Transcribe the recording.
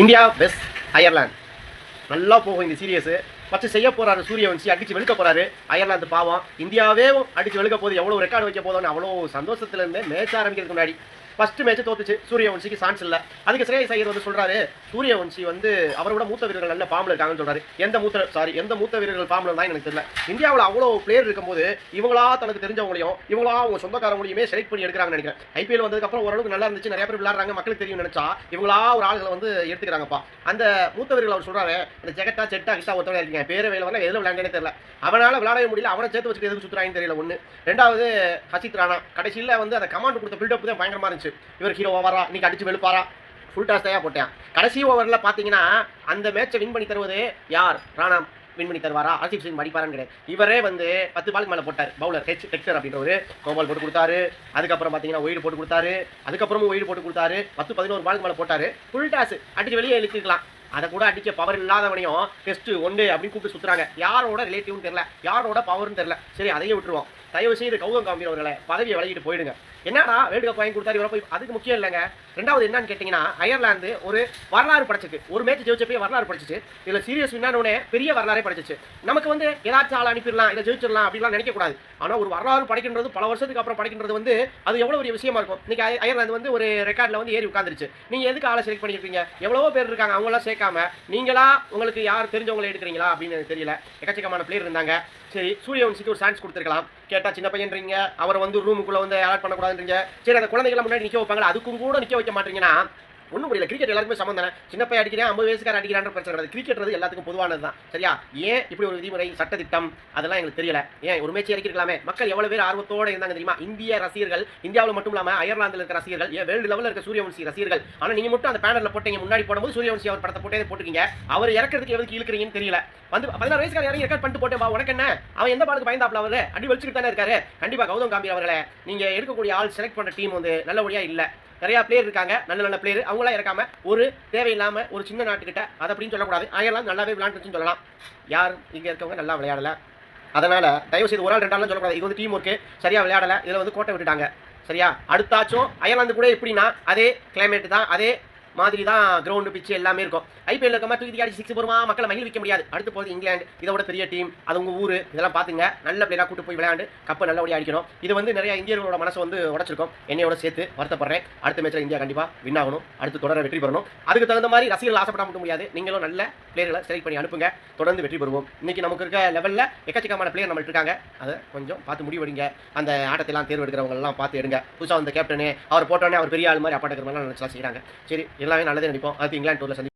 India west Ireland நல்லா போகும் இந்த சீரியஸ். ஃபஸ்ட்டு செய்ய போறாரு சூரியவன்சி, அடிச்சு வெளுக்க போறாரு. அயர்லாந்து பாவம் இந்தியாவே அடிச்சு வெளுக்க போது, எவ்வளோ ரெக்கார்டு வைக்க போதும்னு அவ்வளோ சந்தோஷத்துல இருந்து மேட்ச் ஆரம்பிக்கிறதுக்கு முன்னாடி ஃபர்ஸ்ட் மேட்ச் தோத்துச்சு. சூரியவன்சிக்கு சான்ஸ் இல்லை. அதுக்கு ஸ்ரேயஸ் ஐயர் வந்து சொல்றாரு, சூரியவன்சி வந்து அவரோட மூத்த வீரர்கள் நல்ல ஃபார்ம்ல இருக்காங்கன்னு சொல்றாரு. எந்த மூத்த வீரர்கள் ஃபார்ம்ல தான் எனக்கு தெரியல. இந்தியாவில் அவ்வளோ பிளேயர் இருக்கும்போது இவங்களா தனக்கு தெரிஞ்சவங்களையும் இவங்களா அவங்க சொந்தக்காரங்களையுமே செலக்ட் பண்ணி எடுக்கிறாங்கன்னு நினைக்கிறேன். ஐபிஎல் வந்ததுக்கப்புறம் ஓரளவுக்கு நல்லா இருந்துச்சு, நிறைய பேர் விளையாடுறாங்க, மக்களுக்கு தெரியும் நினைச்சா இவங்களா ஒரு ஆளுகளை வந்து எடுத்துக்கிறாங்கப்பா. அந்த மூத்த வீரர்கள் அவர் சொல்றாரு, அந்த ஜெகட்டா செட்டா கிட்டா ஒருத்தவங்க இருக்கீங்க, பேரை வேலை வரல, எதில் விளையாண்டே தெரியல, அவனால விளையாடவே முடியல, அவனை சேர்த்து வச்சுட்டு எதுக்கு சுற்றுறாங்கன்னு தெரியல. ஒன்று. ரெண்டாவது ஹசித் ராணா கடைசியில் வந்து அந்த கமாண்ட் கொடுத்த பில்டப் தான் பயங்கரமா இருந்துச்சு. இவர் ஹீரோ ஓவரா இன்னைக்கு அடிச்சு வெளுப்பாரா, ஃபுல் டாஸ் தான் போட்டேன். கடைசி ஓவரில் பார்த்தீங்கன்னா அந்த மேட்சை வின் பண்ணி தருவது யார்? ராணா வின் பண்ணி தருவாரா, ஆர்சிபி சிங் அடிப்பாரான்னு கிடையாது. இவரே வந்து 10 பாலுக்கு மேலே போட்டார். பவுலர் ஹெக்டர் அப்படின்றவர் கோபால் போட்டு கொடுத்தாரு. அதுக்கப்புறம் பார்த்தீங்கன்னா ஒயிடு போட்டு கொடுத்தாரு. அதுக்கப்புறமும் ஒயிடு போட்டு கொடுத்தாரு. 10-11 பாலுக்கு மேலே போட்டார். ஃபுல் டாஸ் அடிச்சு வெளியே இழுத்துக்கலாம். அதை கூட அடிக்க பவர் இல்லாதவனையும் டெஸ்ட் ஒன்று அப்படின்னு கூப்பிட்டு சுற்றுறாங்க. யாரோட ரிலேட்டிவ்னு தெரியல, யாரோட பவர்னு தெரியல. சரி, அதையே விட்டுருவோம். தயவு செய்து கௌதம் காம்பீர் அவர்களை பதவியை விலகிட்டு போயிடுங்க. என்னடா வேர்ல்டு கப் வாங்கி கொடுத்தாரு இவரை போய், அதுக்கு முக்கியம் இல்லைங்க. ரெண்டாவது என்னன்னு கேட்டிங்கன்னா, அயர்லாந்து ஒரு வரலாறு படைச்சிருக்கு. ஒரு மேட்ச் ஜெயிச்சப்பே வரலாறு படிச்சிச்சு. இதில் சீரியஸ் வின்னானே பெரிய வரலாறே படிச்சிச்சு. நமக்கு வந்து ஏதாச்சும் ஆள் அனுப்பிடலாம், இதை ஜெயிச்சிடலாம் அப்படிலாம் நினைக்கக்கூடாது. ஆனால் ஒரு வரலாறு படைக்கின்றது, பல வருஷத்துக்கு அப்புறம் படைக்கின்றது வந்து அது எவ்வளோ ஒரு விஷயமா இருக்கும். இன்னைக்கு அயர்லாந்து வந்து ஒரு ரெக்கார்டில் வந்து ஏறி உட்காந்துருச்சு. நீங்கள் எதுக்கு ஆளை செலக்ட் பண்ணியிருக்கீங்க? எவ்வளவோ பேர் இருக்காங்க, அவங்களாம் சேர்க்காம நீங்களா உங்களுக்கு யார் தெரிஞ்சவங்களை எடுக்கிறீங்களா அப்படின்னு எனக்கு தெரியல. எக்கச்சக்கமான பிளேயர் இருந்தாங்க. சரி, சூரியவன்சிக்கு ஒரு சான்ஸ் கொடுத்துருக்கலாம். கேட்டால் சின்ன பையன்றீங்க, அவரை வந்து ரூமுக்குள்ளே வந்து அலாட் பண்ணக்கூடாதுன்றீங்க. சரி, அந்த குழந்தைகளை முன்னாடி நிற்க வைப்பாங்களா, அதுக்கும் கூட நிற்க வைக்க மாட்டீங்கன்னா ஒன்றும் புரியல. கிரிக்கெட் எல்லாருமே சமம் தானே. சின்ன பையன் அடிக்கிறேன், 50 வயசுக்கார அடிக்கிறான்ற பிரச்சனை கிடையாது. கிரிக்கெட் எல்லாத்துக்கும் பொதுவானது தான். சரியா? ஏன் இப்படி ஒரு விதிமுறை சட்டத்திட்டம் அதெல்லாம் எங்களுக்கு தெரியல. ஏன் ஒரு மேட்ச் இறக்கிருக்கலாமே. மக்கள் எவ்வளவு பேர் ஆர்வத்தோடு இருந்தாங்க தெரியுமா? இந்திய ரசிகர்கள், இந்தியாவில் மட்டும் இல்லாமல் அயர்லாந்தில் இருக்க ரசிகர்கள், ஏன் வேர்ல்டு லெவலில் இருக்க சூரியவன்சி ரசிகர்கள். ஆனால் நீங்கள் மட்டும் அந்த பேனரில் போட்டீங்க, முன்னாடி போடும்போது சூரியவன்சி அவர் படத்தை போட்டே போட்டுக்கீங்க. அவர் இறக்கிறதுக்கு எதுக்கு இழுக்கிறீங்கன்னு தெரியல. வந்து 16 வயசுக்கார இறங்கி ரெக்கார்ட் பண்ணிட்டு போட்டேன், உனக்கு என்ன? அவன் எந்த பாலுக்கு பயந்தாப்ல அவர் அடி வச்சுக்கிட்டு தானே இருக்காரு. கண்டிப்பாக கௌதம் காம்பீர் அவர்களை நீங்கள் எடுக்கக்கூடிய ஆள் செலக்ட் பண்ணுற டீம் வந்து நல்லபடியாக இல்லை. நிறையா பிளேயர் இருக்காங்க, நல்ல பிளேயர், அவங்களாம் இறக்காம ஒரு தேவையில்லாமல் ஒரு சின்ன நாட்டுக்கிட்ட அதை அப்படின்னு சொல்லக்கூடாது. அயர்லாந்து நல்லாவே விளையாண்டுச்சுன்னு சொல்லலாம். யார் இங்கே இருக்கவங்க நல்லா விளையாடலை. அதனால் தயவு செய்து ஒரு ஆள் 2 ஆள்லாம் சொல்லக்கூடாது. இது வந்து டீம் ஒர்க்கு, சரியாக விளையாடலை, இதில் வந்து கோட்டை விட்டுட்டாங்க. சரியா? அடுத்தாச்சும் அயர்லாந்து கூட எப்படின்னா அதே கிளைமேட் தான், அதே மாதிரி தான் கிரவுண்டு பிச்சு எல்லாமே இருக்கும். ஐபிஎல் இருக்க மாதிரி தூக்கி அடிச்சு 6 போருமா மக்களை மகிழ்விக்க முடியாது. அடுத்து போகுது இங்கிலாந்து, இதோட பெரிய டீம், அது உங்கள் ஊர், இதெல்லாம் பார்த்துங்க. நல்ல பிளேயராக கூட்டு போய் விளையாண்டு கப்பை நல்லபடியாக அடிக்கணும். இது வந்து நிறைய இந்தியர்களோட மனசை வந்து உடச்சிருக்கும். என்னையோட சேர்த்து வருத்தப்படுறேன். அடுத்த மேட்சில் இந்தியா கண்டிப்பாக வின் ஆகணும், அடுத்து தொடர வெற்றி பெறணும். அதுக்கு தகுந்த மாதிரி ரசிகர்கள் ஆசைப்பட மட்டும் முடியாது. நீங்களும் நல்ல பிளேயர்களை செலக்ட் பண்ணி அனுப்புங்க, தொடர்ந்து வெற்றி பெறுவோம். இன்னைக்கு நமக்கு இருக்க லெவலில் எக்கச்சக்கமான பிளேயர் நம்மள்ட்ட இருக்காங்க. அதை கொஞ்சம் பார்த்து முடிவெடுங்க. அந்த ஆட்டத்தெல்லாம் தேர்வு எடுக்கிறவங்கலாம் பார்த்து எடுங்க. புதுசாக வந்த கேப்டனே அவர் போட்டோன்னே அவர் பெரிய ஆள் மாதிரி அப்பாட்டுக்கிற மாதிரிலாம் நினச்சலாம் செய்கிறாங்க. சரி, எல்லாமே நல்லதே நினைப்போம். அது இங்கிலாந்து டூரில் சந்தி